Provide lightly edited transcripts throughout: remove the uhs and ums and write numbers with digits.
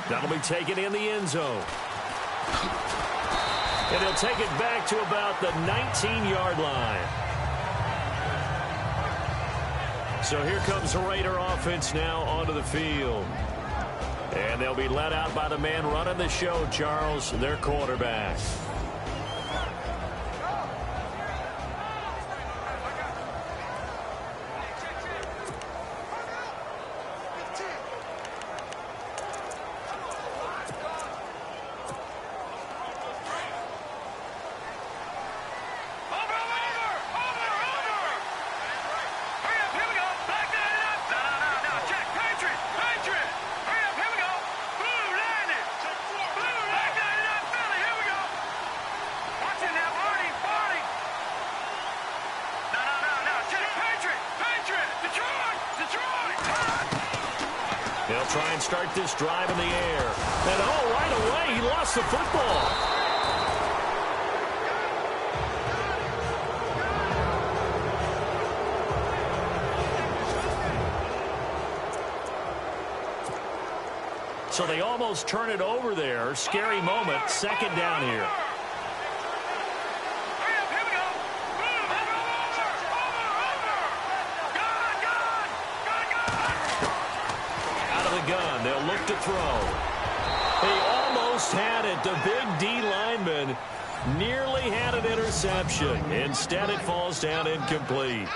That'll be taken in the end zone. And he'll take it back to about the 19-yard line. So here comes the Raider offense now onto the field. And they'll be led out by the man running the show, Charles, their quarterback. They'll try and start this drive in the air. And, oh, right away, he lost the football. So they almost turn it over there. Scary moment. Second down here. They'll look to throw. He almost had it. The big D lineman nearly had an interception. Instead, it falls down incomplete.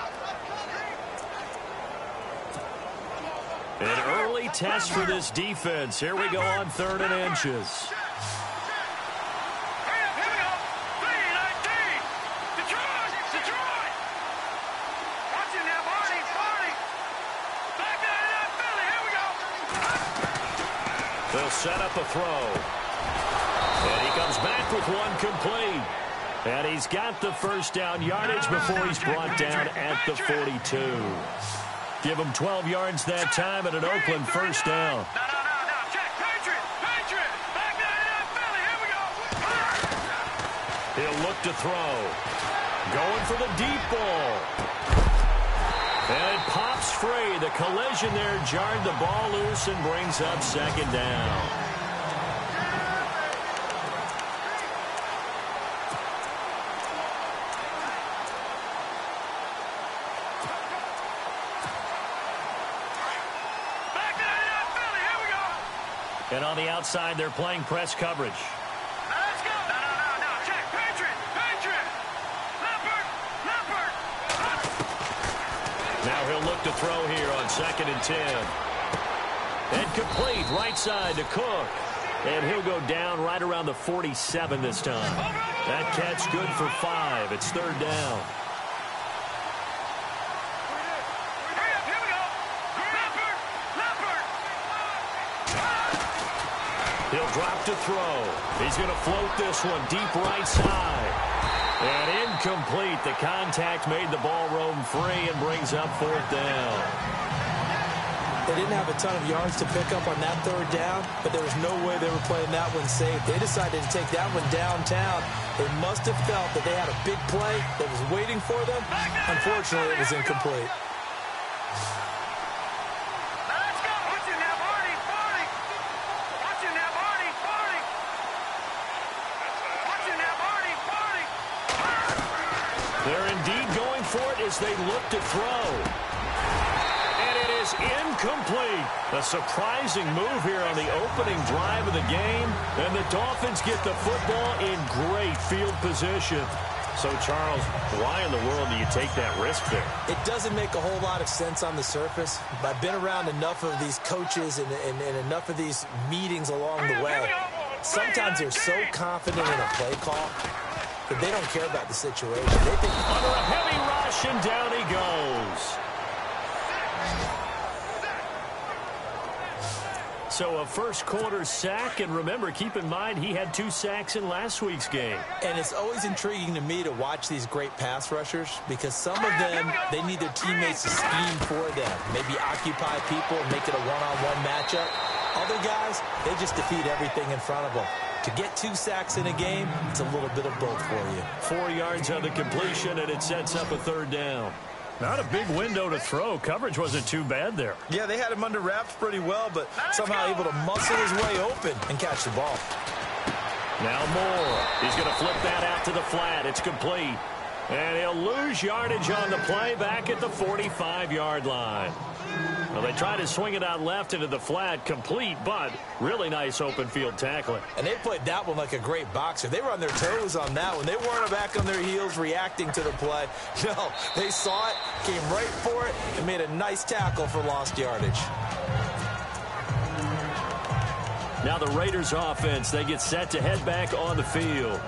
An early test for this defense. Here we go on 3rd and inches. They'll set up a throw. And he comes back with one complete. And he's got the first down yardage before he's brought down at the 42. Give him 12 yards that time at an Oakland first down. He'll look to throw. Going for the deep ball. And it pops free. The collision there jarred the ball loose and brings up second down. And on the outside, they're playing press coverage. Now he'll look to throw here on 2nd and 10. And complete right side to Cook. And he'll go down right around the 47 this time. That catch good for 5. It's 3rd down. He'll drop to throw. He's going to float this one deep right side. And incomplete. The contact made the ball roam free and brings up 4th down. They didn't have a ton of yards to pick up on that 3rd down, but there was no way they were playing that one safe. They decided to take that one downtown. They must have felt that they had a big play that was waiting for them. Unfortunately, it was incomplete. They're indeed going for it as they look to throw. And it is incomplete. A surprising move here on the opening drive of the game. And the Dolphins get the football in great field position. So, Charles, why in the world do you take that risk there? It doesn't make a whole lot of sense on the surface. But I've been around enough of these coaches and enough of these meetings along the way. Sometimes they're so confident in a play call that they don't care about the situation. They think under a heavy rush, and down he goes. So a first quarter sack, and remember, keep in mind, he had 2 sacks in last week's game. And it's always intriguing to me to watch these great pass rushers because some of them, they need their teammates to scheme for them, maybe occupy people and make it a one-on-one matchup. Other guys, they just defeat everything in front of them. To get 2 sacks in a game, it's a little bit of both for you. 4 yards on the completion, and it sets up a 3rd down. Not a big window to throw. Coverage wasn't too bad there. Yeah, they had him under wraps pretty well, but somehow able to muscle his way open and catch the ball. Now Moore. He's going to flip that out to the flat. It's complete. And he'll lose yardage on the play back at the 45-yard line. Well, they tried to swing it out left into the flat, complete, but really nice open field tackling. And they played that one like a great boxer. They were on their toes on that one. They weren't back on their heels reacting to the play. No, they saw it, came right for it, and made a nice tackle for lost yardage. Now the Raiders offense, they get set to head back on the field.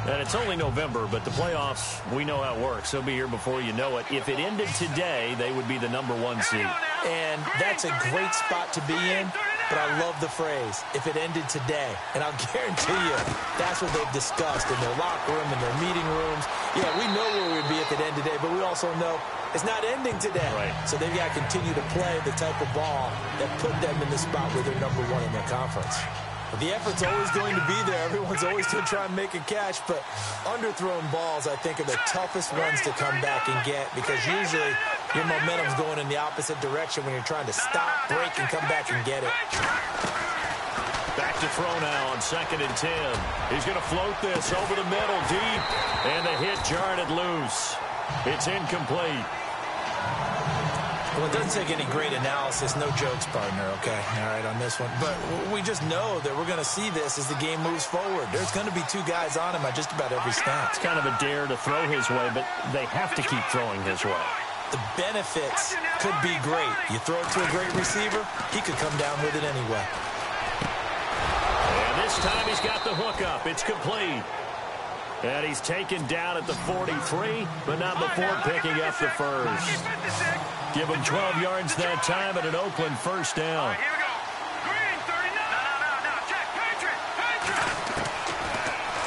And it's only November, but the playoffs, we know how it works. They'll be here before you know it. If it ended today, they would be the #1 seed. And that's a great spot to be in, but I love the phrase, if it ended today. And I'll guarantee you, that's what they've discussed in their locker room, in their meeting rooms. Yeah, we know where we'd be if it ended today, but we also know it's not ending today. Right. So they've got to continue to play the type of ball that put them in the spot where they're #1 in their conference. The effort's always going to be there. Everyone's always going to try and make a catch, but underthrown balls, I think, are the toughest ones to come back and get because usually your momentum's going in the opposite direction when you're trying to stop, break, and come back and get it. Back to throw now on 2nd and 10. He's going to float this over the middle deep, and the hit jarred it loose. It's incomplete. Well, it doesn't take any great analysis. No jokes, partner, okay? All right, on this one. But we just know that we're going to see this as the game moves forward. There's going to be 2 guys on him at just about every snap. It's kind of a dare to throw his way, but they have to keep throwing his way. The benefits could be great. You throw it to a great receiver, he could come down with it anyway. And this time he's got the hook up. It's complete. And he's taken down at the 43, but not before picking up the first. Give him 12 yards that time and an Oakland first down. Here we go. Green, 30. No. Check. Patriot.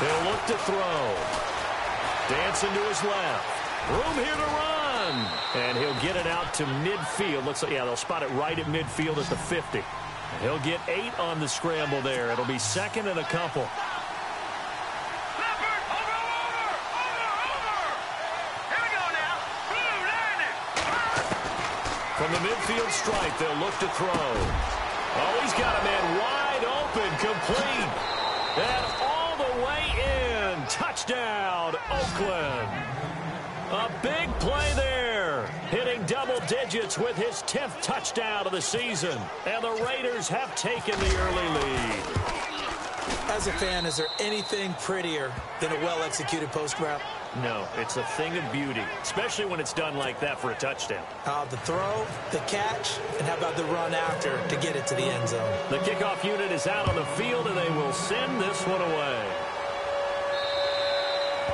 He'll look to throw. Dancing to his left. Room here to run. And he'll get it out to midfield. Looks like, yeah, they'll spot it right at midfield at the 50. He'll get 8 on the scramble there. It'll be 2nd and a couple. From the midfield stripe, they'll look to throw. Oh, he's got a man wide open, complete. And all the way in. Touchdown, Oakland. A big play there. Hitting double digits with his 10th touchdown of the season. And the Raiders have taken the early lead. As a fan, is there anything prettier than a well-executed post route? No, it's a thing of beauty, especially when it's done like that for a touchdown. The throw, the catch, and how about the run after to get it to the end zone? The kickoff unit is out on the field, and they will send this one away.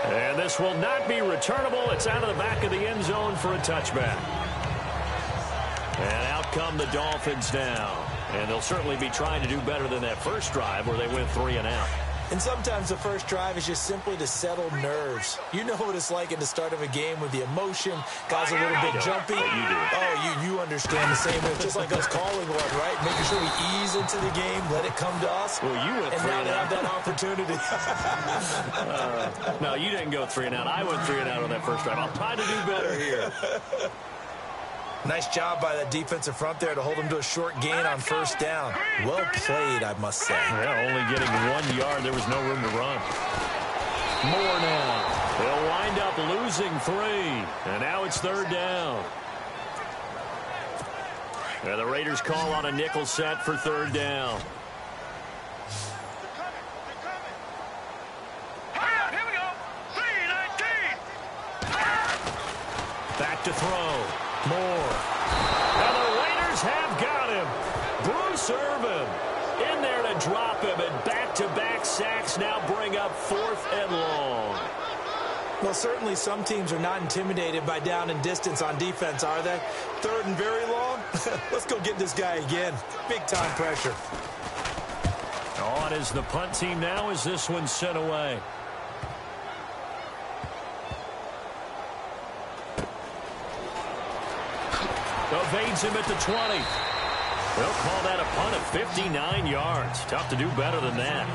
And this will not be returnable. It's out of the back of the end zone for a touchback. And out come the Dolphins now. And they'll certainly be trying to do better than that first drive where they went 3 and out. And sometimes the first drive is just simply to settle nerves. You know what it's like at the start of a game with the emotion, guys a little bit jumpy. You do. Oh, you understand the same way. It's just like us calling one, right? Making sure we ease into the game, let it come to us. Well, you went 3 and now out. They have that opportunity. No, you didn't go 3 and out. I went 3 and out on that first drive. I'll try to do better here. Nice job by that defensive front there to hold them to a short gain on first down. Well played, I must say. Yeah, only getting 1 yard. There was no room to run. More now. They'll wind up losing 3. And now it's 3rd down. And the Raiders call on a nickel set for 3rd down. Here we go. 3-19. Back to throw. More. And the Raiders have got him. Bruce Irvin in there to drop him, and back-to-back sacks now bring up 4th and long. Well, certainly some teams are not intimidated by down and distance on defense, are they? 3rd and very long? Let's go get this guy again. Big-time pressure. On is the punt team now as this one's sent away. Evades him at the 20. They'll call that a punt of 59 yards. Tough to do better than that.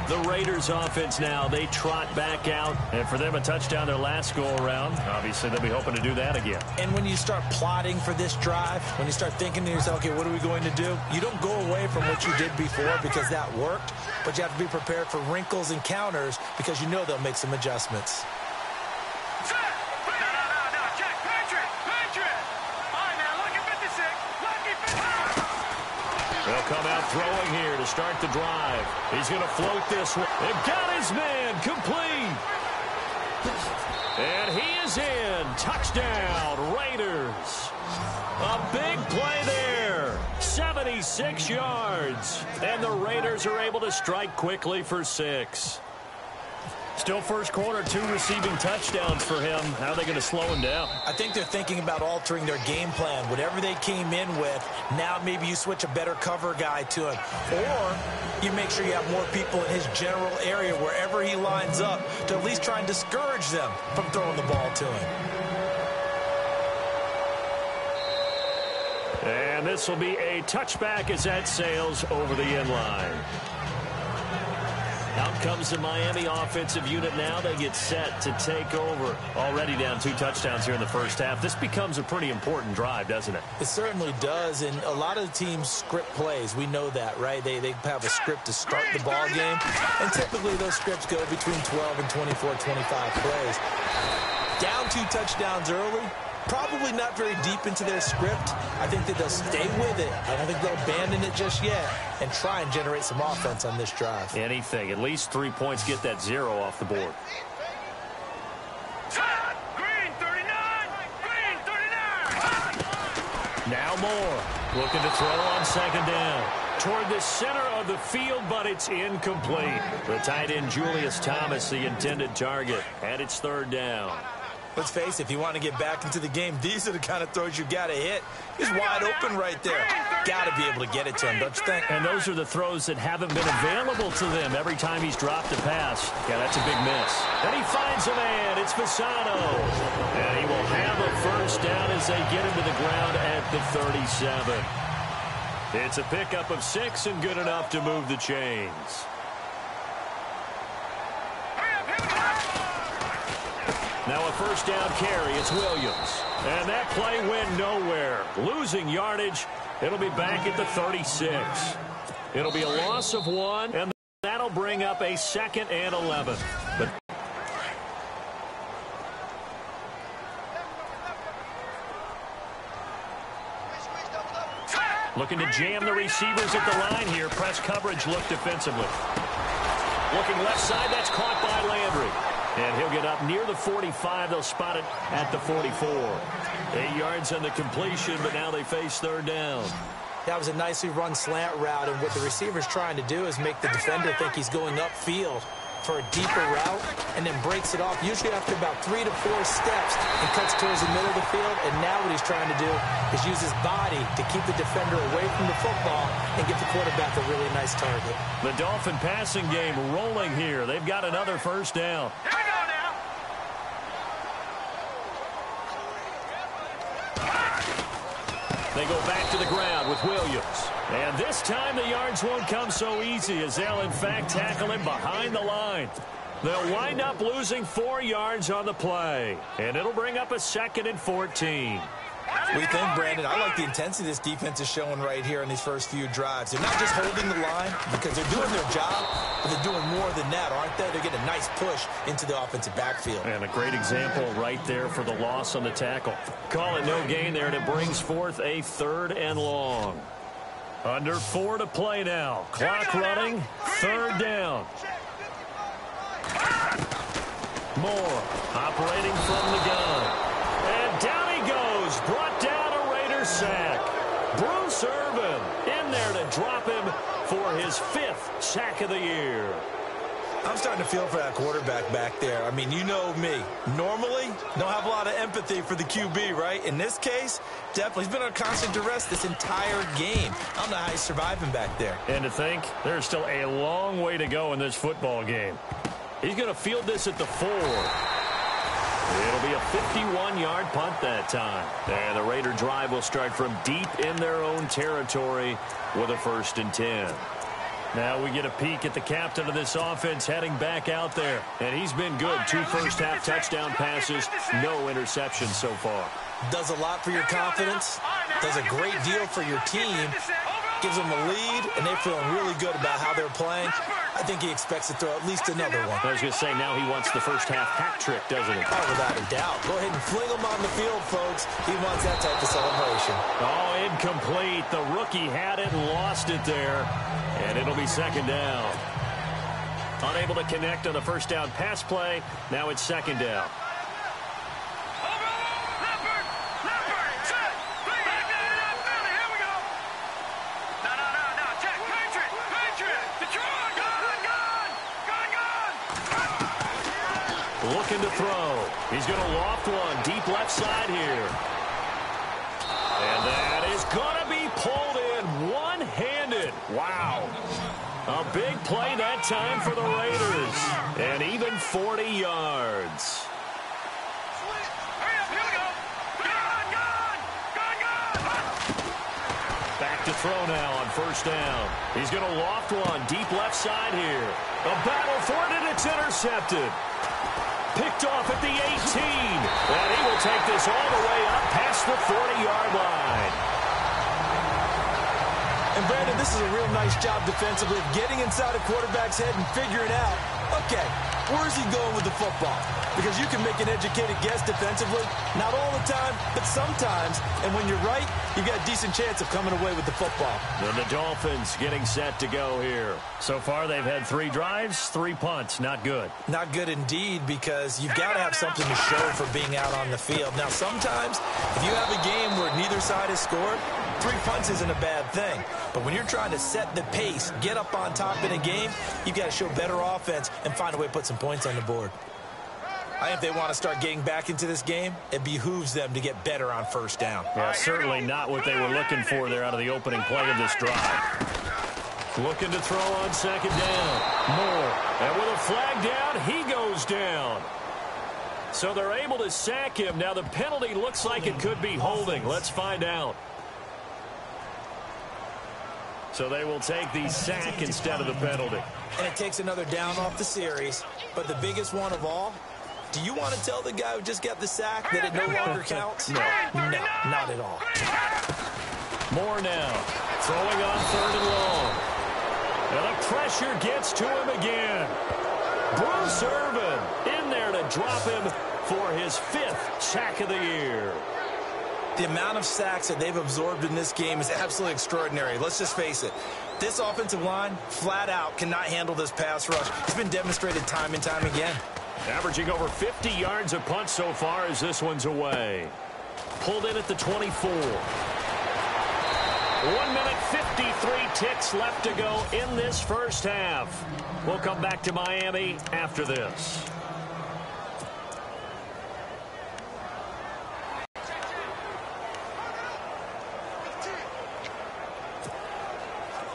The Raiders offense now, they trot back out. And for them, a touchdown their last go-around. Obviously, they'll be hoping to do that again. And when you start plotting for this drive, when you start thinking to yourself, okay, what are we going to do? You don't go away from what you did before because that worked. But you have to be prepared for wrinkles and counters because you know they'll make some adjustments. They'll come out throwing here to start the drive. He's going to float this one. They've got his man complete. And he is in. Touchdown, Raiders. A big play there. 76 yards. And the Raiders are able to strike quickly for 6. Still first quarter, 2 receiving touchdowns for him. How are they going to slow him down? I think they're thinking about altering their game plan. Whatever they came in with, now maybe you switch a better cover guy to him. Or you make sure you have more people in his general area wherever he lines up to at least try and discourage them from throwing the ball to him. And this will be a touchback as that sails over the end line. Out comes the Miami offensive unit now. They get set to take over. Already down 2 touchdowns here in the first half. This becomes a pretty important drive, doesn't it? It certainly does, and a lot of the teams script plays. We know that, right? They have a script to start the ball game, and typically those scripts go between 12 and 24, 25 plays. Down 2 touchdowns early. Probably not very deep into their script. I think that they'll stay with it. I don't think they'll abandon it just yet and try and generate some offense on this drive. Anything. At least 3 points, get that 0 off the board. Green 39! Green 39! Now Moore looking to throw on second down. Toward the center of the field, but it's incomplete. The tight end Julius Thomas, the intended target, and it's 3rd down. Let's face it, if you want to get back into the game, these are the kind of throws you got to hit. He's wide open right there. Got to be able to get it to him, don't you think? And those are the throws that haven't been available to them every time he's dropped a pass. Yeah, that's a big miss. And he finds a man. It's Fasano. And he will have a first down as they get him to the ground at the 37. It's a pickup of 6 and good enough to move the chains. Now a first down carry. It's Williams. And that play went nowhere. Losing yardage. It'll be back at the 36. It'll be a loss of 1, and that'll bring up a 2nd and 11. But looking to jam the receivers at the line here. Press coverage look defensively. Looking left side. That's caught by Landry. And he'll get up near the 45. They'll spot it at the 44. 8 yards on the completion, but now they face 3rd down. That was a nicely run slant route, and what the receiver's trying to do is make the defender think he's going upfield for a deeper route and then breaks it off, usually after about 3 to 4 steps, and cuts towards the middle of the field. And now what he's trying to do is use his body to keep the defender away from the football and get the quarterback a really nice target. The Dolphin passing game rolling here. They've got another first down. Here we go now. They go back to the ground with Williams. And this time the yards won't come so easy as they'll, in fact, tackle him behind the line. They'll wind up losing 4 yards on the play. And it'll bring up a 2nd and 14. What do you think, Brandon? I like the intensity this defense is showing right here in these first few drives. They're not just holding the line because they're doing their job, but they're doing more than that, aren't they? They're getting a nice push into the offensive backfield. And a great example right there for the loss on the tackle. Call it no gain there, and it brings forth a 3rd and long. Under 4 to play now. Clock running. 3rd down. Moore operating from the gun. And down he goes. Brought down a Raiders sack. Bruce Irvin in there to drop him for his 5th sack of the year. I'm starting to feel for that quarterback back there. I mean, you know me. Normally, don't have a lot of empathy for the QB, right? In this case, definitely. He's been on constant duress this entire game. I don't know how he's surviving back there. And to think, there's still a long way to go in this football game. He's going to field this at the 4. It'll be a 51-yard punt that time. And the Raider drive will start from deep in their own territory with a 1st and 10. Now we get a peek at the captain of this offense heading back out there. And he's been good. 2 first-half touchdown passes, no interceptions so far. Does a lot for your confidence, does a great deal for your team, gives them a lead, and they're feeling really good about how they're playing. I think he expects to throw at least another one. I was going to say, now he wants the first-half hat trick, doesn't he? Oh, without a doubt. Go ahead and fling him on the field, folks. He wants that type of celebration. Oh, incomplete. The rookie had it and lost it there. And it'll be second down. Unable to connect on the first down pass play. Now it's second down. Looking to throw. He's going to loft one deep left side here. And that is going to be pulled in one-handed. Wow. A big play that time for the Raiders. And even 40 yards. Back to throw now on first down. He's going to loft one deep left side here. A battle for it, and it's intercepted. Picked off at the 18. And he will take this all the way up past the 40-yard line. And, Brandon, this is a real nice job defensively of getting inside a quarterback's head and figuring out, okay, where is he going with the football? Because you can make an educated guess defensively, not all the time, but sometimes. And when you're right, you've got a decent chance of coming away with the football. And the Dolphins getting set to go here. So far, they've had 3 drives, 3 punts. Not good. Not good indeed, because you've got to have something to show for being out on the field. Now, sometimes, if you have a game where neither side has scored, 3 punts isn't a bad thing. But when you're trying to set the pace, get up on top in a game, you've got to show better offense and find a way to put some points on the board. I think if they want to start getting back into this game, it behooves them to get better on first down. Yeah, certainly not what they were looking for there out of the opening play of this drive. Looking to throw on second down. Moore. And with a flag down, he goes down. So they're able to sack him. Now the penalty looks like it could be holding. Let's find out. So they will take the sack instead of the penalty. And it takes another down off the series. But the biggest one of all, do you want to tell the guy who just got the sack that it no longer counts? No. No, not at all. Moore now. Throwing on third and long. And the pressure gets to him again. Bruce Irvin in there to drop him for his 5th sack of the year. The amount of sacks that they've absorbed in this game is absolutely extraordinary. Let's just face it. This offensive line, flat out, cannot handle this pass rush. It's been demonstrated time and time again. Averaging over 50 yards a punt so far as this one's away. Pulled in at the 24. 1 minute 53 ticks left to go in this first half. We'll come back to Miami after this.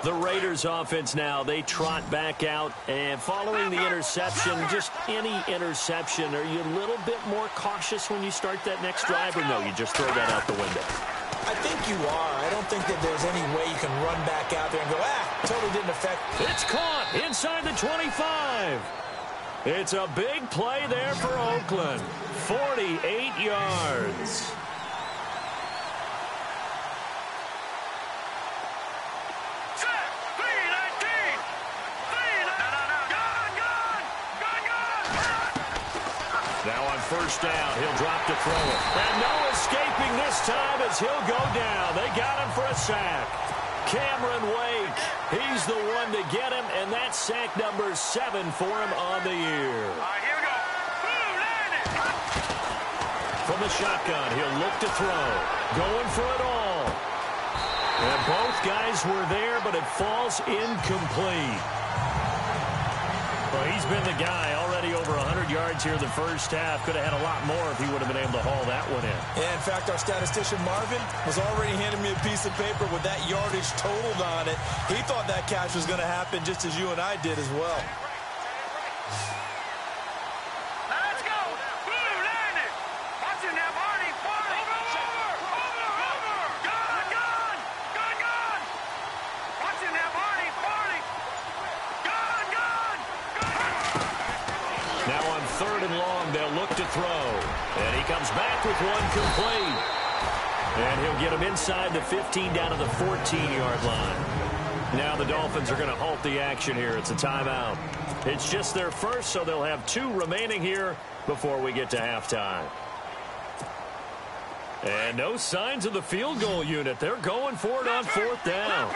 The Raiders offense now, they trot back out, and following the interception, just any interception, are you a little bit more cautious when you start that next drive, or no, you just throw that out the window? I think you are. I don't think that there's any way you can run back out there and go, totally didn't affect. It's caught inside the 25. It's a big play there for Oakland. 48 yards. Now on first down, he'll drop to throw it. And no escaping this time as he'll go down. They got him for a sack. Cameron Wake, he's the one to get him, and that's sack number 7 for him on the year. All right, here we go. Boom, landed. From the shotgun, he'll look to throw. Going for it all. And both guys were there, but it falls incomplete. Well, he's been the guy already over 100 yards here in the first half. Could have had a lot more if he would have been able to haul that one in. Yeah, in fact, our statistician Marvin was already handing me a piece of paper with that yardage totaled on it. He thought that catch was going to happen just as you and I did as well. Let's go. Boom, landed. Watch it now, Barney. Over. Gone. Watch it now, Barney. 3rd and long. They'll look to throw. And he comes back with one complete. And he'll get him inside the 15 down to the 14-yard line. Now the Dolphins are going to halt the action here. It's a timeout. It's just their first, so they'll have 2 remaining here before we get to halftime. And no signs of the field goal unit. They're going for it on 4th down.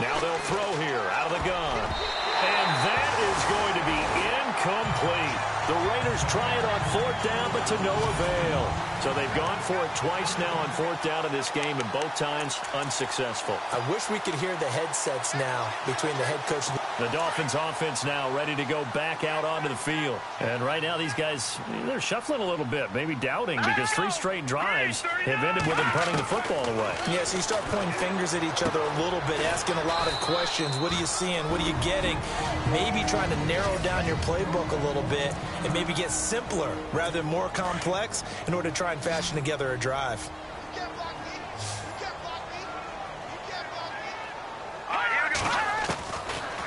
Now they'll throw here out of the gun. And that is going to be incomplete. The Raiders try it on 4th down, but to no avail. So they've gone for it twice now on 4th down in this game, and both times unsuccessful. I wish we could hear the headsets now between the head coach and the Dolphins offense now ready to go back out onto the field. And right now these guys, they're shuffling a little bit, maybe doubting, because 3 straight drives have ended with them punting the football away. Yeah, so you start pointing fingers at each other a little bit, asking a lot of questions. What are you seeing? What are you getting? Maybe trying to narrow down your playbook a little bit and maybe get simpler rather than more complex in order to try and fashion together a drive.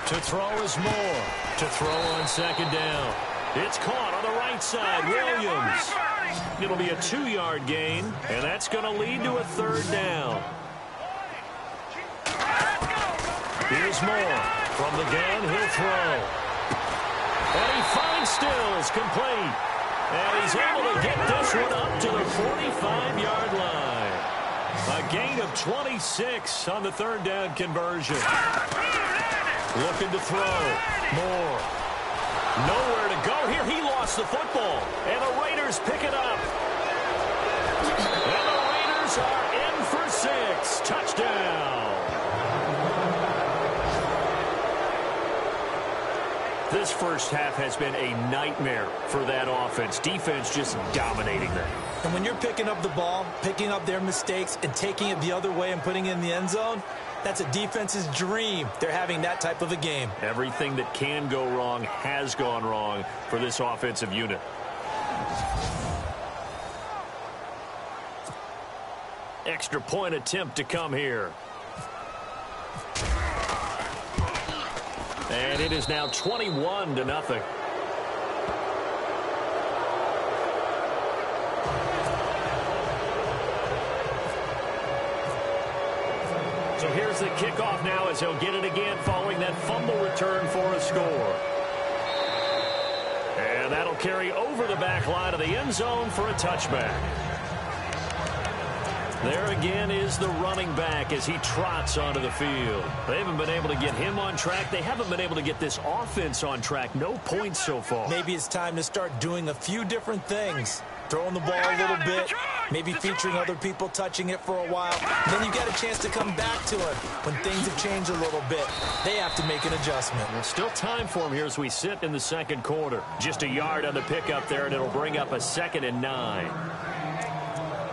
To throw is Moore. To throw on 2nd down. It's caught on the right side. Williams. It'll be a 2-yard gain, and that's going to lead to a 3rd down. Here's Moore. From the gun, he'll throw. And he finds Stills, complete. And he's able to get this one up to the 45-yard line. A gain of 26 on the 3rd down conversion. Looking to throw. Moore. Nowhere to go here. He lost the football. And the Raiders pick it up. And the Raiders are in for 6. Touchdown. This first half has been a nightmare for that offense. Defense just dominating them. And when you're picking up the ball, picking up their mistakes, and taking it the other way and putting it in the end zone, that's a defense's dream. They're having that type of a game. Everything that can go wrong has gone wrong for this offensive unit. Extra point attempt to come here. And it is now 21-0. So here's the kickoff now as he'll get it again following that fumble return for a score. And that'll carry over the back line of the end zone for a touchback. There again is the running back as he trots onto the field. They haven't been able to get him on track. They haven't been able to get this offense on track. No points so far. Maybe it's time to start doing a few different things. Throwing the ball a little bit, maybe featuring other people touching it for a while. Then you get a chance to come back to it when things have changed a little bit. They have to make an adjustment. There's still time for him here as we sit in the 2nd quarter. Just a yard on the pickup there, and it'll bring up a 2nd and 9.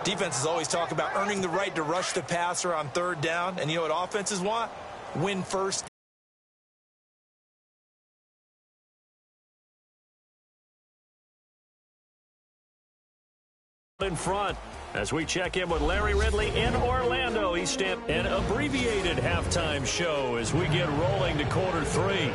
Defenses always talk about earning the right to rush the passer on 3rd down. And you know what offenses want? Win first. In front as we check in with Larry Ridley in Orlando. He stamped an abbreviated halftime show as we get rolling to quarter 3.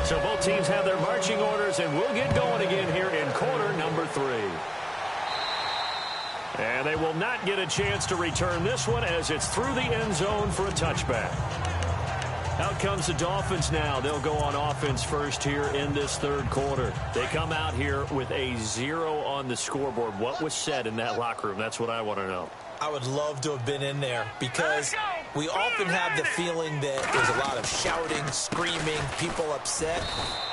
So both teams have their marching orders, and we'll get going again here in quarter number 3. And they will not get a chance to return this one as it's through the end zone for a touchback. Out comes the Dolphins now. They'll go on offense first here in this 3rd quarter. They come out here with a 0 on the scoreboard. What was said in that locker room? That's what I want to know. I would love to have been in there because we often have the feeling that there's a lot of shouting, screaming, people upset.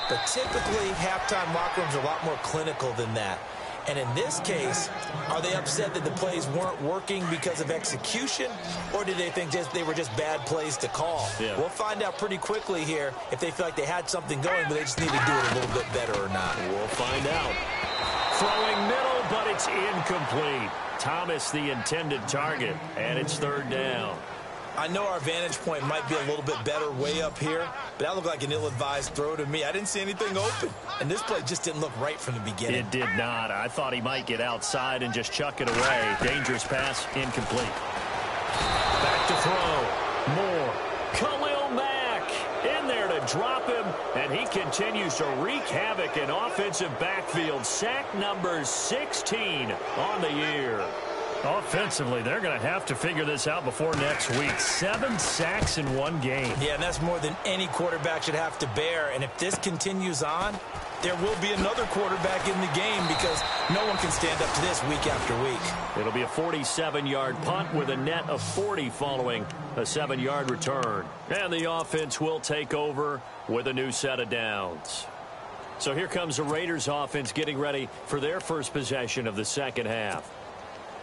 But typically, halftime locker rooms are a lot more clinical than that. And in this case, are they upset that the plays weren't working because of execution, or did they think they were just bad plays to call? Yeah. We'll find out pretty quickly here if they feel like they had something going, but they just need to do it a little bit better or not. We'll find out. Throwing middle, but it's incomplete. Thomas the intended target, and it's 3rd down. I know our vantage point might be a little bit better way up here, but that looked like an ill-advised throw to me. I didn't see anything open, and this play just didn't look right from the beginning. It did not. I thought he might get outside and just chuck it away. Dangerous pass, incomplete. Back to throw. Moore. Khalil Mack in there to drop him, and he continues to wreak havoc in offensive backfield. Sack number 16 on the year. Offensively, they're going to have to figure this out before next week. 7 sacks in one game. Yeah, and that's more than any quarterback should have to bear. And if this continues on, there will be another quarterback in the game because no one can stand up to this week after week. It'll be a 47-yard punt with a net of 40 following a 7-yard return. And the offense will take over with a new set of downs. So here comes the Raiders offense getting ready for their first possession of the second half.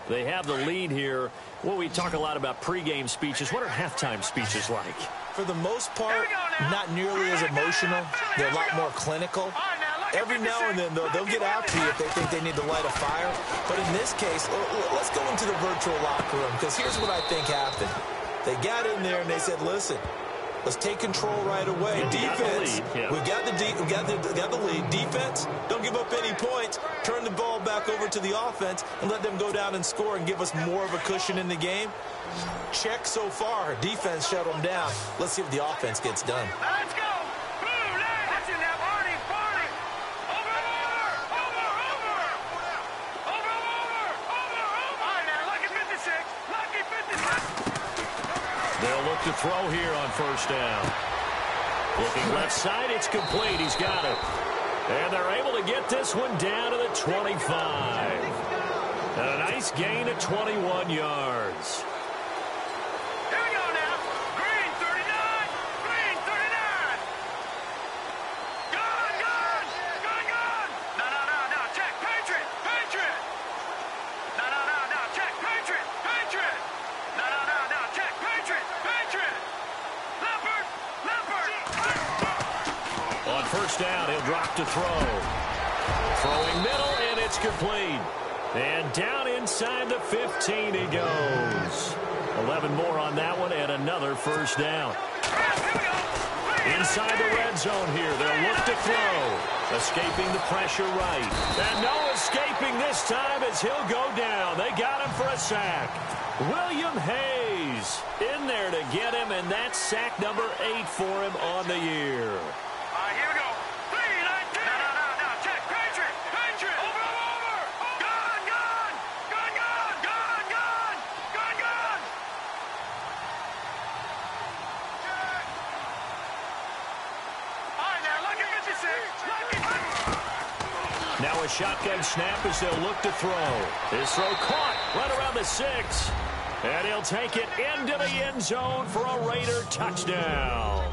They have the lead here. Well, we talk a lot about pregame speeches. What are halftime speeches like? For the most part, not nearly as emotional. They're a lot more clinical. Every now and then, though, they'll get out to you if they think they need to light a fire. But in this case, let's go into the virtual locker room, because here's what I think happened. They got in there and they said, listen, let's take control right away. Defense, we got the lead. Defense, don't give up any points. Turn the ball back over to the offense and let them go down and score and give us more of a cushion in the game. Check so far. Defense shut them down. Let's see if the offense gets done. Let's go. They'll look to throw here on first down. Looking left side, it's complete. He's got it. And they're able to get this one down to the 25. And a nice gain of 21 yards. Here we go now. Green 39. Green 39. Gun. No. Check. Patriot. No. Check. Patriot. No. Check. Patriot. Leopard. On first down, he'll drop to throw. Throwing middle, and it's complete. And down inside the 15 he goes. 11 more on that one, and another first down. Inside the red zone here, they'll look to throw. Escaping the pressure right. And no escaping this time as he'll go down. They got him for a sack. William Hayes in there to get him, and that's sack number 8 for him on the year. Here we go. 3-19. No. Check. Patriot. Over. Gun. All right, now look at 56. Now a shotgun snap as they'll look to throw. His throw caught right around the 6. And he'll take it into the end zone for a Raider touchdown.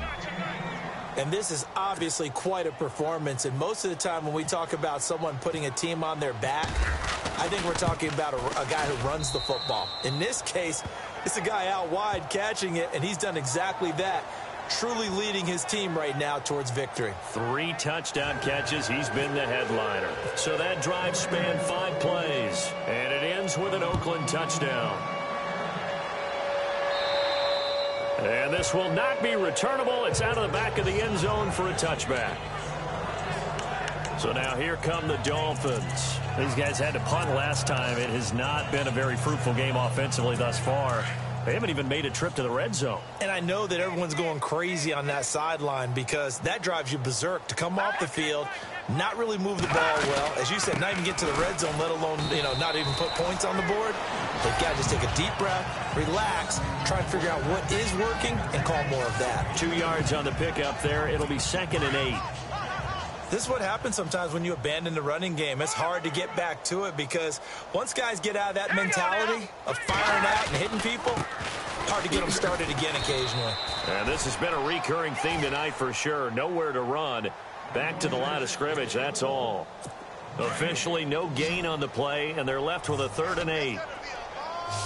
And this is obviously quite a performance. And most of the time when we talk about someone putting a team on their back, I think we're talking about a guy who runs the football. In this case, it's a guy out wide catching it, and he's done exactly that. Truly leading his team right now towards victory. 3 touchdown catches. He's been the headliner. So that drive spanned 5 plays. And it ends with an Oakland touchdown. And this will not be returnable. It's out of the back of the end zone for a touchback. So now here come the Dolphins. These guys had to punt last time. It has not been a very fruitful game offensively thus far. They haven't even made a trip to the red zone. And I know that everyone's going crazy on that sideline because that drives you berserk to come off the field, not really move the ball well. As you said, not even get to the red zone, let alone, not even put points on the board. They've got to just take a deep breath, relax, try and figure out what is working, and call more of that. 2 yards on the pickup there. It'll be 2nd and 8. This is what happens sometimes when you abandon the running game. It's hard to get back to it because once guys get out of that mentality of firing out and hitting people, hard to get them started again occasionally. And this has been a recurring theme tonight for sure. Nowhere to run. Back to the line of scrimmage, that's all. Officially no gain on the play, and they're left with a 3rd and 8.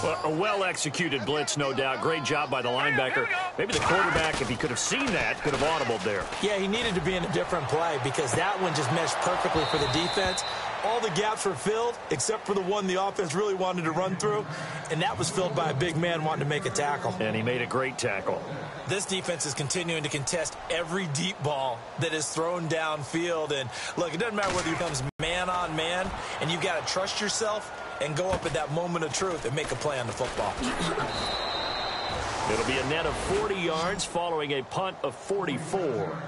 Well, a well-executed blitz, no doubt. Great job by the linebacker. Maybe the quarterback, if he could have seen that, could have audibled there. Yeah, he needed to be in a different play because that one just meshed perfectly for the defense. All the gaps were filled except for the one the offense really wanted to run through, and that was filled by a big man wanting to make a tackle. And he made a great tackle. This defense is continuing to contest every deep ball that is thrown downfield. And, look, it doesn't matter whether it comes man-on-man, and you've got to trust yourself and go up at that moment of truth and make a play on the football. It'll be a net of 40 yards following a punt of 44.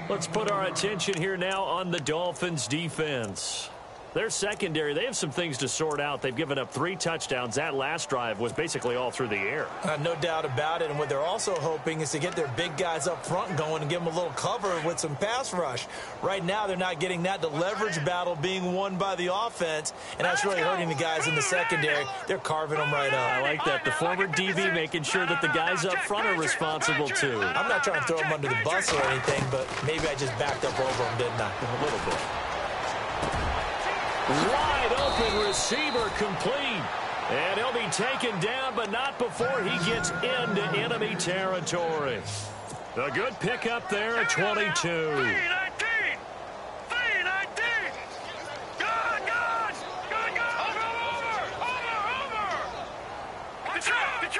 Let's put our attention here now on the Dolphins' defense. Their secondary, they have some things to sort out. They've given up 3 touchdowns. That last drive was basically all through the air. No doubt about it. And what they're also hoping is to get their big guys up front going and give them a little cover with some pass rush. Right now, they're not getting that. The leverage battle being won by the offense, and that's really hurting the guys in the secondary. They're carving them right up. I like that. The former DB making sure that the guys up front are responsible, too. I'm not trying to throw them under the bus or anything, but maybe I just backed up over them, didn't I? A little bit. Wide open receiver complete. And he'll be taken down, but not before he gets into enemy territory. A good pickup there at 22. 319. 319. Good. Over. Detroit.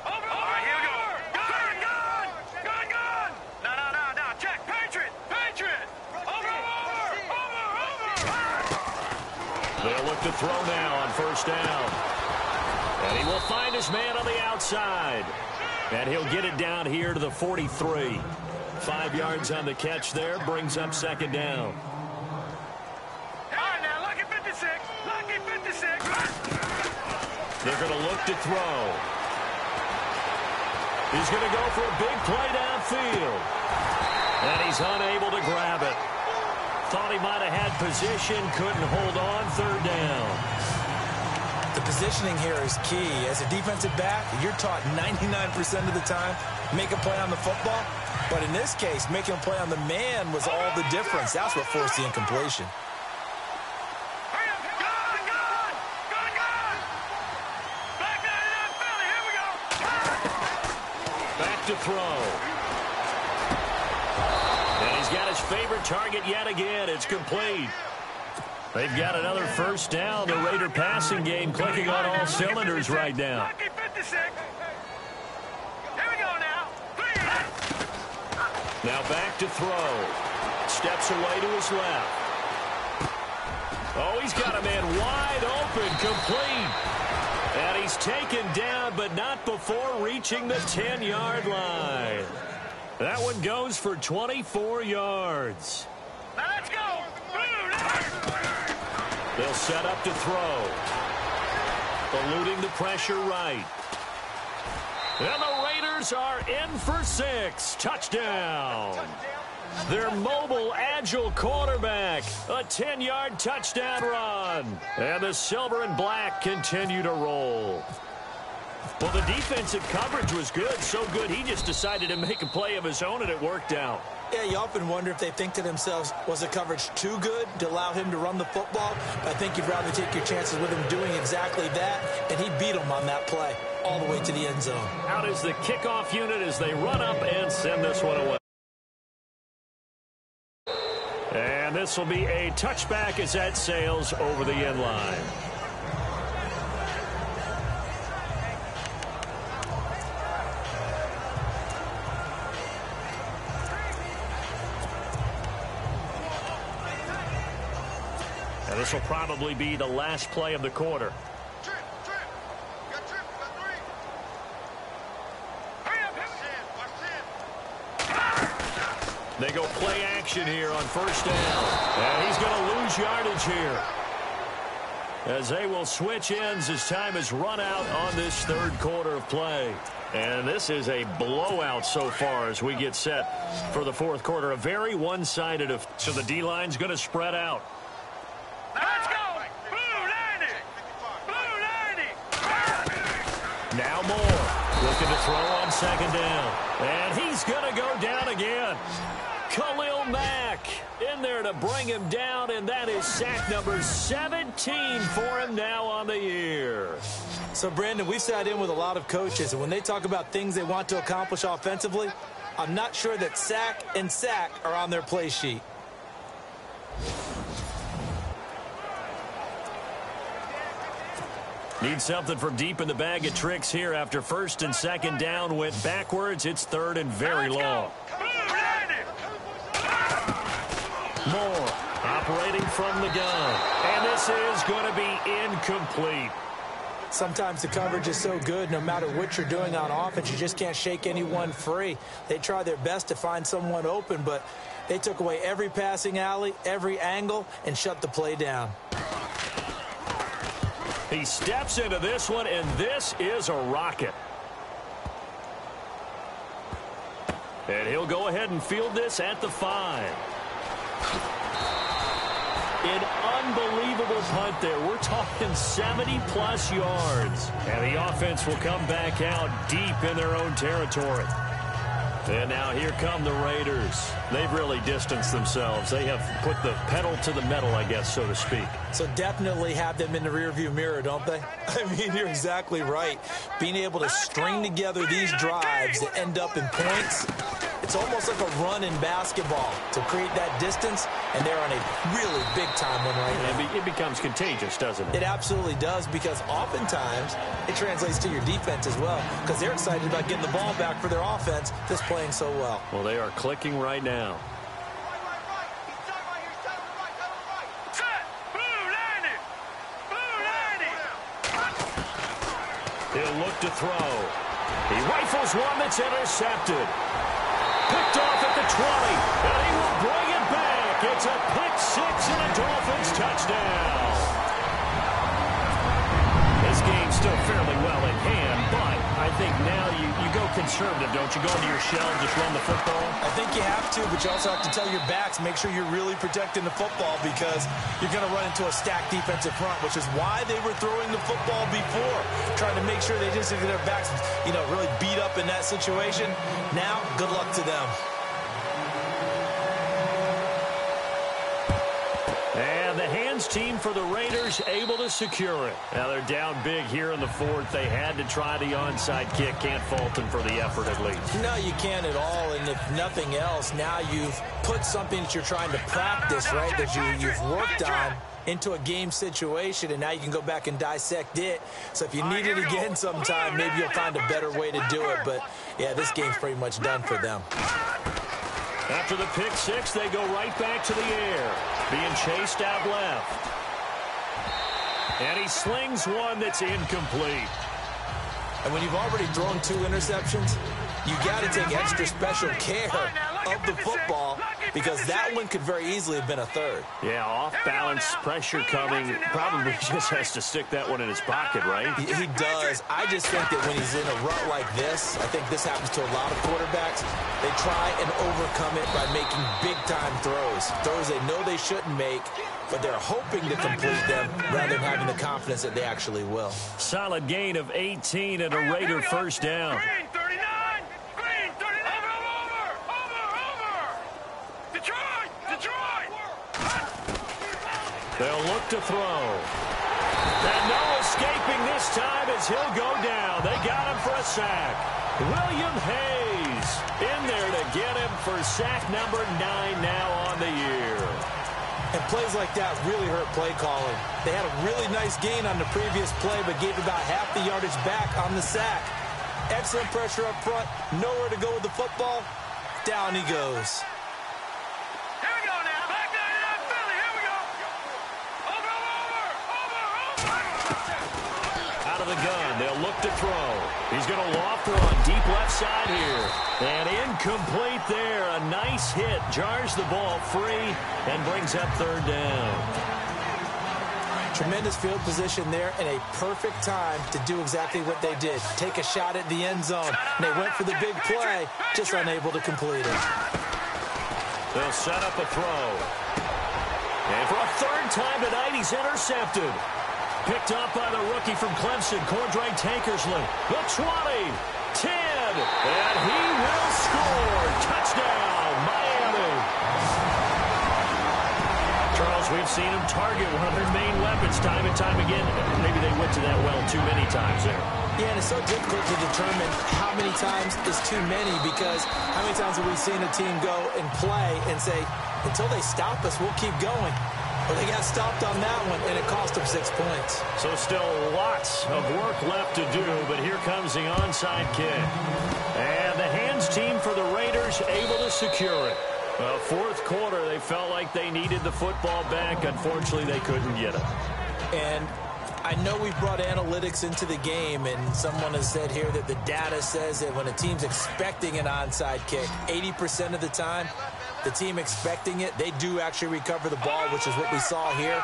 Over. All right, here we go. Good. No. Check. Patriot. Over. They'll look to throw now on first down. And he will find his man on the outside. And he'll get it down here to the 43. 5 yards on the catch there, brings up second down. All right, now, lucky 56. They're going to look to throw. He's going to go for a big play downfield. And he's unable to grab it. Thought he might have had position, couldn't hold on, third down. The positioning here is key. As a defensive back, you're taught 99% of the time, make a play on the football. But in this case, making a play on the man was all the difference. That's what forced the incompletion. Back to throw. And he's got his favorite target yet again. It's complete. They've got another first down. The Raider passing game clicking on all cylinders right now. Lucky 56. Here we go now. Now back to throw. Steps away to his left. Oh, he's got a man wide open, complete. And he's taken down, but not before reaching the 10-yard line. That one goes for 24 yards. Now let's go. They'll set up to throw. Eluding the pressure right. And the Raiders are in for 6. Touchdown. Their mobile, agile quarterback. A 10-yard touchdown run. And the silver and black continue to roll. Well, the defensive coverage was good. So good, he just decided to make a play of his own, and it worked out. Yeah, you often wonder if they think to themselves, was the coverage too good to allow him to run the football? I think you'd rather take your chances with him doing exactly that, and he beat him on that play all the way to the end zone. Out is the kickoff unit as they run up and send this one away. And this will be a touchback as that sails over the end line. And this will probably be the last play of the quarter. They go play action here on first down. And he's going to lose yardage here, as they will switch ends as time is run out on this third quarter of play. And this is a blowout so far as we get set for the fourth quarter. A very one-sided. So the D-line's going to spread out. Let's go. Blue 90. Now Moore looking to throw on second down. And he's going to go down again. Khalil Welcome back. In there to bring him down, and that is sack number 17 for him now on the year. So, Brandon, we've sat in with a lot of coaches, and when they talk about things they want to accomplish offensively, I'm not sure that sack and sack are on their play sheet. Need something from deep in the bag of tricks here after first and second down went backwards. It's third and very long. Moore operating from the gun. And this is going to be incomplete. Sometimes the coverage is so good, no matter what you're doing on offense, you just can't shake anyone free. They try their best to find someone open, but they took away every passing alley, every angle, and shut the play down. He steps into this one, and this is a rocket. And he'll go ahead and field this at the 5. An unbelievable punt there. We're talking 70-plus yards. And the offense will come back out deep in their own territory. And now here come the Raiders. They've really distanced themselves. They have put the pedal to the metal, I guess, so to speak. So definitely have them in the rearview mirror, don't they? I mean, you're exactly right. Being able to string together these drives that end up in points, it's almost like a run in basketball to create that distance, and they're on a really big-time one right now. It becomes contagious, doesn't it? It absolutely does, because oftentimes it translates to your defense as well, because they're excited about getting the ball back for their offense that's playing so well. Well, they are clicking right now. He'll look to throw. He rifles one that's intercepted. Picked off at the 20, and he will bring it back. It's a pick 6 and a Dolphins touchdown. This game's still fairly well in hand, but I think now you go conservative, don't you? Go into your shell and just run the football? I think you have to, but you also have to tell your backs, make sure you're really protecting the football, because you're going to run into a stacked defensive front, which is why they were throwing the football before, trying to make sure they just get their backs, really beat up in that situation. Now, good luck to them. And the hands team for the Raiders able to secure it. Now they're down big here in the fourth. They had to try the onside kick. Can't fault them for the effort at least. No, you can't at all. And if nothing else, now you've put something that you're trying to practice, right, that you've worked on into a game situation, and now you can go back and dissect it. So if you need it again sometime, maybe you'll find a better way to do it. But, yeah, this game's pretty much done for them. After the pick 6, they go right back to the air, being chased out left. And he slings one that's incomplete. And when you've already thrown 2 interceptions, you got to take extra special care of the football, because that one could very easily have been a 3rd. Yeah, off-balance, pressure coming. Probably just has to stick that one in his pocket, right? He does. I just think that when he's in a rut like this, I think this happens to a lot of quarterbacks, they try and overcome it by making big-time throws. Throws they know they shouldn't make, but they're hoping to complete them rather than having the confidence that they actually will. Solid gain of 18 and a Raider first down. Green 39! Green 39! Over! Detroit! They'll look to throw. And no escaping this time as he'll go down. They got him for a sack. William Hayes in there to get him for sack number 9 now on the year. And plays like that really hurt play calling. They had a really nice gain on the previous play, but gave about half the yardage back on the sack. Excellent pressure up front. Nowhere to go with the football. Down he goes. Here we go now. Back there in Philly. Here we go. Over. Out of the gun. They'll look to throw. He's going to loft one deep left side here. And incomplete there. A nice hit. Jars the ball free and brings up 3rd down. Tremendous field position there and a perfect time to do exactly what they did. Take a shot at the end zone. And they went for the big play, just unable to complete it. They'll set up a throw. And for a 3rd time tonight, he's intercepted. Picked up by the rookie from Clemson, Cordray Tankersley. The 20, 10, and he will score. Touchdown, Miami. Charles, we've seen them target one of their main weapons time and time again. Maybe they went to that well too many times there. Yeah, and it's so difficult to determine how many times is too many, because how many times have we seen a team go and play and say, until they stop us, we'll keep going. Well, they got stopped on that one, and it cost them 6 points. So still lots of work left to do, but here comes the onside kick. And the hands team for the Raiders able to secure it. Fourth quarter, they felt like they needed the football back. Unfortunately, they couldn't get it. And I know we've brought analytics into the game, and someone has said here that the data says that when a team's expecting an onside kick, 80% of the time, the team expecting it, they do actually recover the ball, which is what we saw here.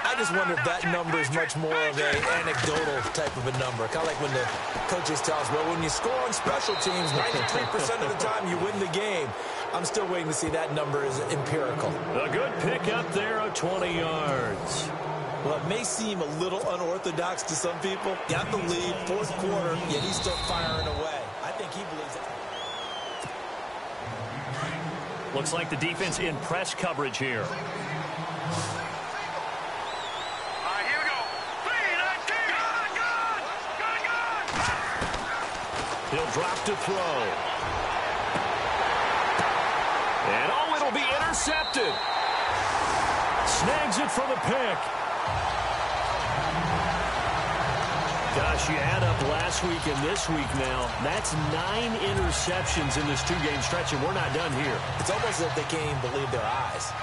I just wonder if that number is much more of an anecdotal type of a number. Kind of like when the coaches tell us, well, when you score on special teams, 93% of the time you win the game. I'm still waiting to see that number is empirical. A good pick up there of 20 yards. Well, it may seem a little unorthodox to some people. Got the lead, fourth quarter, yet he's still firing away. I think he believes it. Looks like the defense in press coverage here. Here we go. 3-19. Gun. He'll drop to throw. And it'll be intercepted. Snags it for the pick. Gosh, you add up last week and this week now. That's 9 interceptions in this two-game stretch, and we're not done here. It's almost as if they can't even believe their eyes.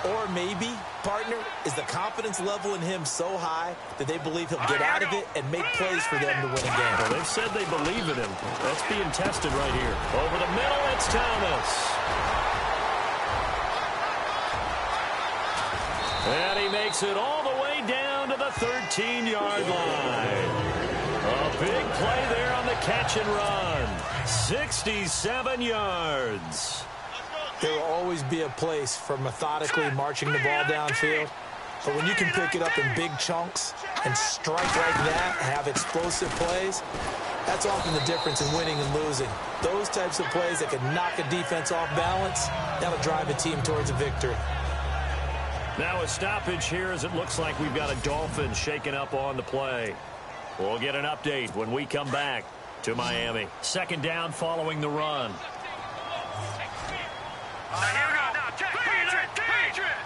Or maybe, partner, is the confidence level in him so high that they believe he'll get out of it and make plays for them to win a game. Well, they've said they believe in him. That's being tested right here. Over the middle, it's Thomas. And he makes it all the way down to the 13-yard line. A big play there on the catch and run. 67 yards. There will always be a place for methodically marching the ball downfield. But when you can pick it up in big chunks and strike like that, have explosive plays, that's often the difference in winning and losing. Those types of plays that can knock a defense off balance, that'll drive a team towards a victory. Now a stoppage here as it looks like we've got a Dolphins shaking up on the play. We'll get an update when we come back to Miami. Second down following the run. Here we go. Now, check. Patriot.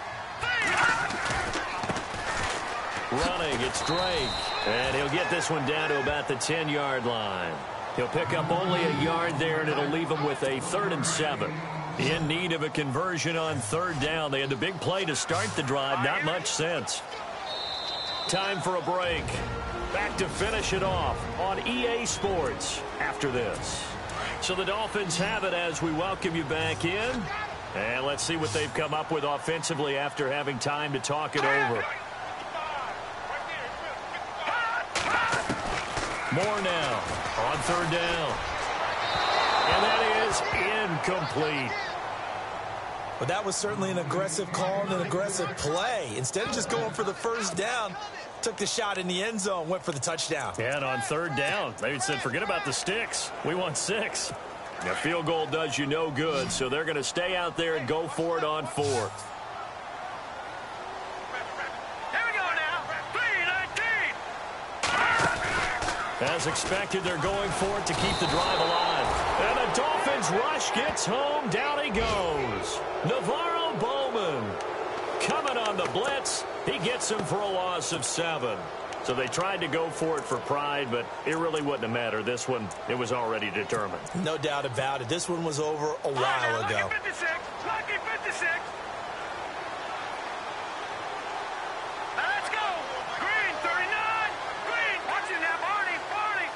Running, it's Drake. And he'll get this one down to about the 10-yard line. He'll pick up only a yard there, and it'll leave him with a 3rd and 7. In need of a conversion on third down. They had the big play to start the drive. Not much sense. Time for a break. Back to finish it off on EA Sports after this. So the Dolphins have it as we welcome you back in. And let's see what they've come up with offensively after having time to talk it over. More now on third down. And that is incomplete. But that was certainly an aggressive call and an aggressive play. Instead of just going for the first down, took the shot in the end zone, went for the touchdown. And on third down, they said, forget about the sticks. We want 6. A field goal does you no good, so they're going to stay out there and go for it on 4th. Here we go now. 3-19. As expected, they're going for it to keep the drive alive. And the Dolphins rush gets home. Down he goes. Navarro Bowman coming on the blitz. He gets him for a loss of 7. So they tried to go for it for pride, but it really wouldn't have mattered. This one, it was already determined. No doubt about it. This one was over a while ago. Lucky 56. Lucky 56. Now let's go. Green, 39. Green. Watch it now, Barney. Barney.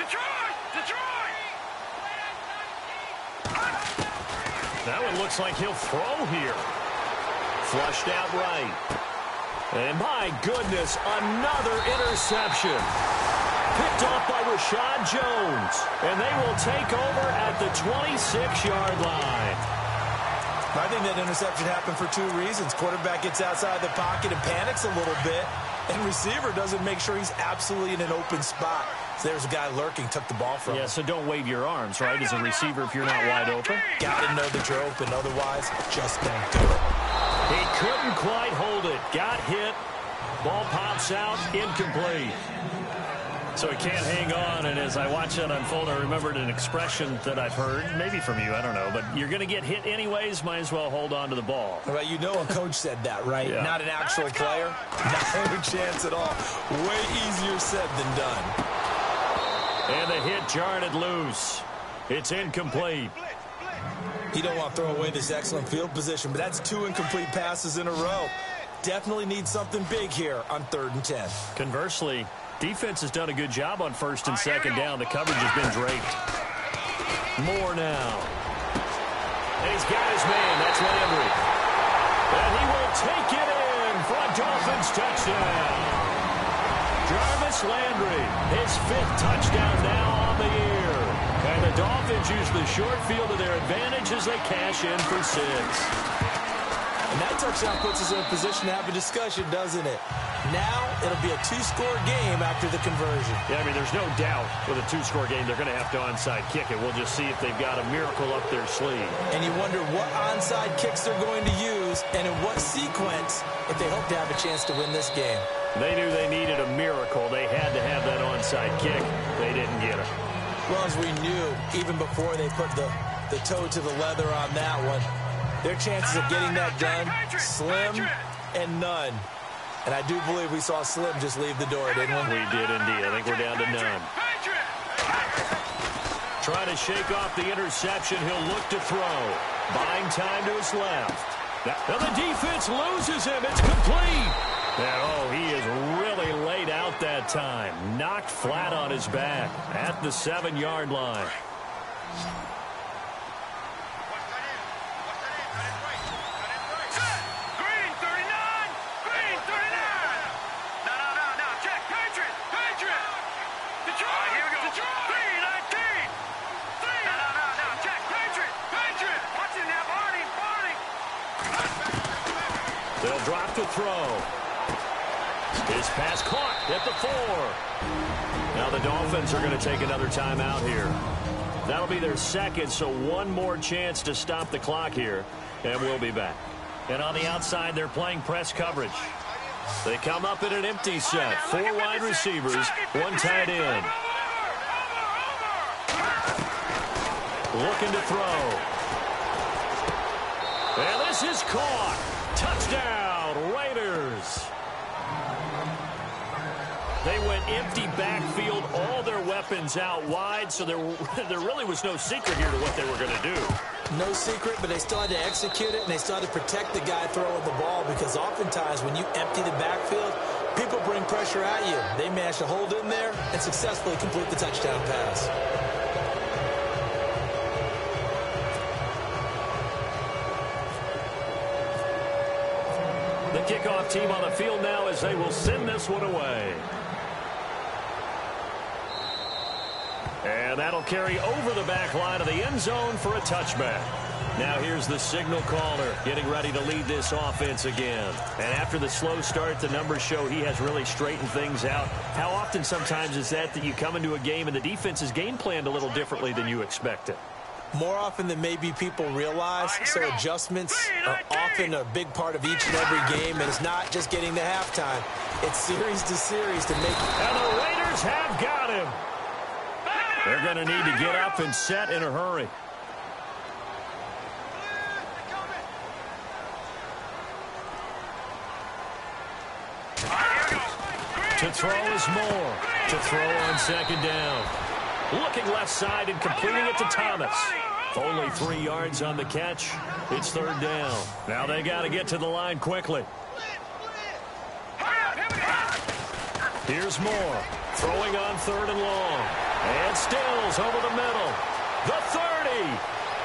Detroit. That one looks like he'll throw here. Flushed out right. And my goodness, another interception. Picked off by Rashad Jones. And they will take over at the 26-yard line. I think that interception happened for 2 reasons. Quarterback gets outside the pocket and panics a little bit. And receiver doesn't make sure he's absolutely in an open spot. So there's a guy lurking, took the ball from him. Yeah, so don't wave your arms, right, as a receiver if you're not wide open. Got to know that you're open. Otherwise, just don't do it. He couldn't quite hold it. Got hit. Ball pops out. Incomplete. So he can't hang on, and as I watch that unfold, I remembered an expression that I've heard, maybe from you, I don't know, but you're going to get hit anyways, might as well hold on to the ball. Well, you know a coach said that, right? Yeah. Not an actual player. No chance at all. Way easier said than done. And the hit jarred it loose. It's incomplete. You don't want to throw away this excellent field position, but that's 2 incomplete passes in a row. Definitely need something big here on 3rd and 10. Conversely, defense has done a good job on 1st and 2nd down. The coverage has been draped. More now. And he's got his man. That's Landry. And he will take it in for a Dolphins touchdown. Jarvis Landry, his 5th touchdown now on the year. And the Dolphins use the short field to their advantage as they cash in for 6. And that touchdown puts us in a position to have a discussion, doesn't it? Now it'll be a 2-score game after the conversion. Yeah, I mean, there's no doubt with a 2-score game they're going to have to onside kick it. We'll just see if they've got a miracle up their sleeve. And you wonder what onside kicks they're going to use and in what sequence if they hope to have a chance to win this game. They knew they needed a miracle. They had to have that onside kick. They didn't get it. Well, as we knew, even before they put the toe to the leather on that one, their chances of getting that done, slim and none. And I do believe we saw Slim just leave the door, didn't we? We did indeed. I think we're down to none. Trying to shake off the interception. He'll look to throw. Buying time to his left. Now the defense loses him. It's complete. And, oh, he is really laid out that time. Knocked flat on his back at the 7-yard line. They'll drop to throw. His pass caught at the 4. Now the Dolphins are going to take another timeout here. That'll be their 2nd, so one more chance to stop the clock here, and we'll be back. And on the outside, they're playing press coverage. They come up in an empty set. 4 wide receivers, 1 tight end. Looking to throw. And this is caught. Touchdown, Raiders. They went empty backfield, all their weapons out wide, so there really was no secret here to what they were going to do. No secret, but they still had to execute it, and they still had to protect the guy throwing the ball, because oftentimes when you empty the backfield, people bring pressure at you. They managed to hold in there and successfully complete the touchdown pass. The kickoff team on the field now as they will send this one away. And that'll carry over the back line of the end zone for a touchback. Now here's the signal caller getting ready to lead this offense again. And after the slow start, the numbers show he has really straightened things out. How often sometimes is that you come into a game and the defense is game planned a little differently than you expected? More often than maybe people realize, so adjustments are often a big part of each and every game, and it's not just getting to halftime. It's series to series to make it. And the Raiders have got him. They're going to need to get up and set in a hurry. To throw is Moore. To throw on 2nd down. Looking left side and completing it to Thomas. Only 3 yards on the catch. It's 3rd down. Now they got to get to the line quickly. Here's Moore. Throwing on 3rd and long. And Stills over the middle. The 30.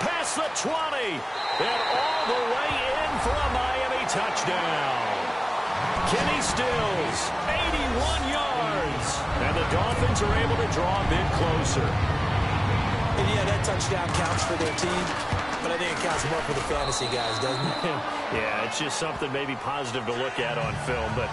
Past the 20. And all the way in for a Miami touchdown. Kenny Stills, 81 yards. And the Dolphins are able to draw a bit closer. And yeah, that touchdown counts for their team, but I think it counts more for the fantasy guys, doesn't it? Yeah, it's just something maybe positive to look at on film, but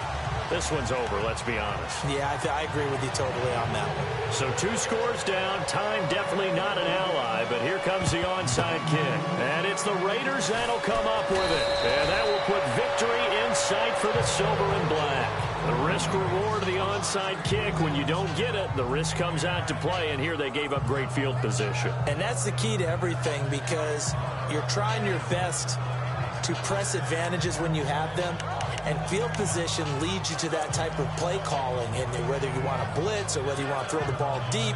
This one's over, let's be honest. Yeah, I agree with you totally on that one. So 2 scores down. Time definitely not an ally, but here comes the onside kick. And it's the Raiders that'll come up with it. And that will put victory in sight for the silver and black. The risk-reward of the onside kick, when you don't get it, the risk comes out to play, and here they gave up great field position. And that's the key to everything, because you're trying your best to press advantages when you have them, and field position leads you to that type of play calling, and whether you want to blitz or whether you want to throw the ball deep,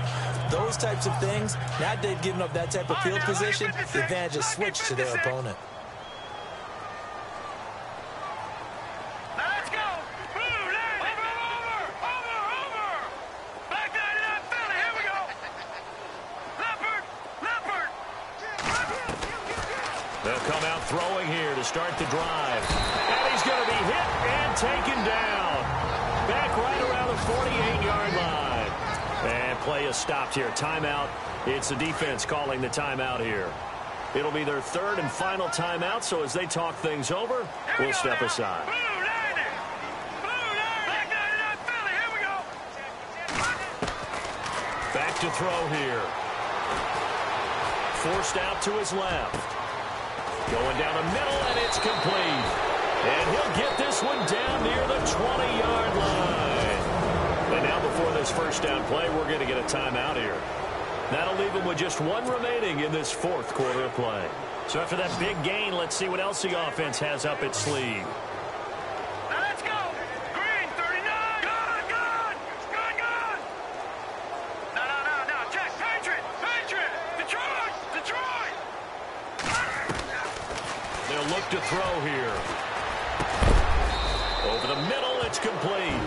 those types of things. Now they've given up that type of field position, the advantage is switched to their opponent. Let's go. Blue line. Over. Back line to that Philly. Here we go. Leopard. They'll come out throwing here to start the drive. And he's going to be hit and taken down. Back right around the 48-yard line. And play is stopped here. Timeout. It's the defense calling the timeout here. It'll be their 3rd and final timeout, so as they talk things over, we'll step aside. Blue line. Back line to that Philly. Here we go. Back to throw here. Forced out to his left. Going down the middle, and it's complete. And he'll get this one down near the 20-yard line. And now before this first down play, we're going to get a timeout here. That'll leave him with just 1 remaining in this 4th quarter of play. So after that big gain, let's see what else the offense has up its sleeve. Now let's go. Green, 39. Gone. No. Check. Patriot. Detroit. They'll look to throw here. Over the middle, it's complete.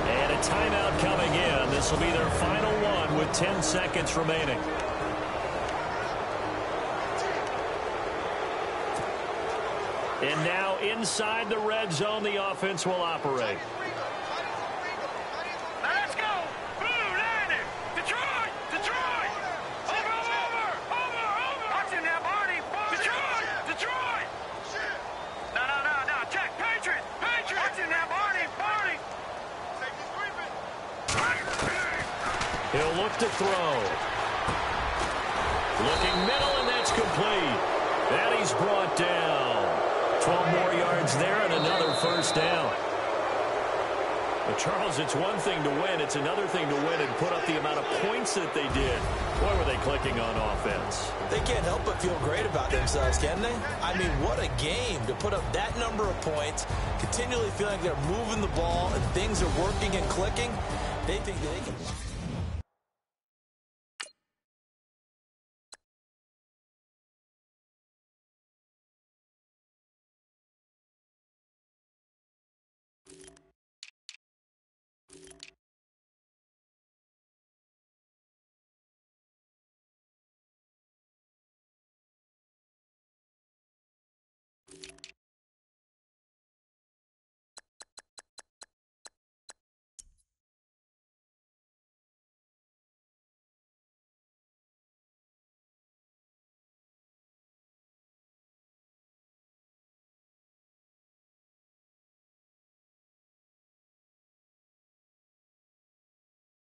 And a timeout coming in. This will be their final one with 10 seconds remaining. And now inside the red zone, the offense will operate. Now let's go. Blue line. Detroit. Over. Watch him now, Barney. Detroit. No. Check. Patriot. Watch him now, Barney. He'll look to throw. Looking middle, and that's complete. And he's brought down. 12 more yards there and another first down. But Charles, it's one thing to win. It's another thing to win and put up the amount of points that they did. Boy, were they clicking on offense. They can't help but feel great about themselves, can they? I mean, what a game to put up that number of points, continually feeling like they're moving the ball and things are working and clicking. They think they can...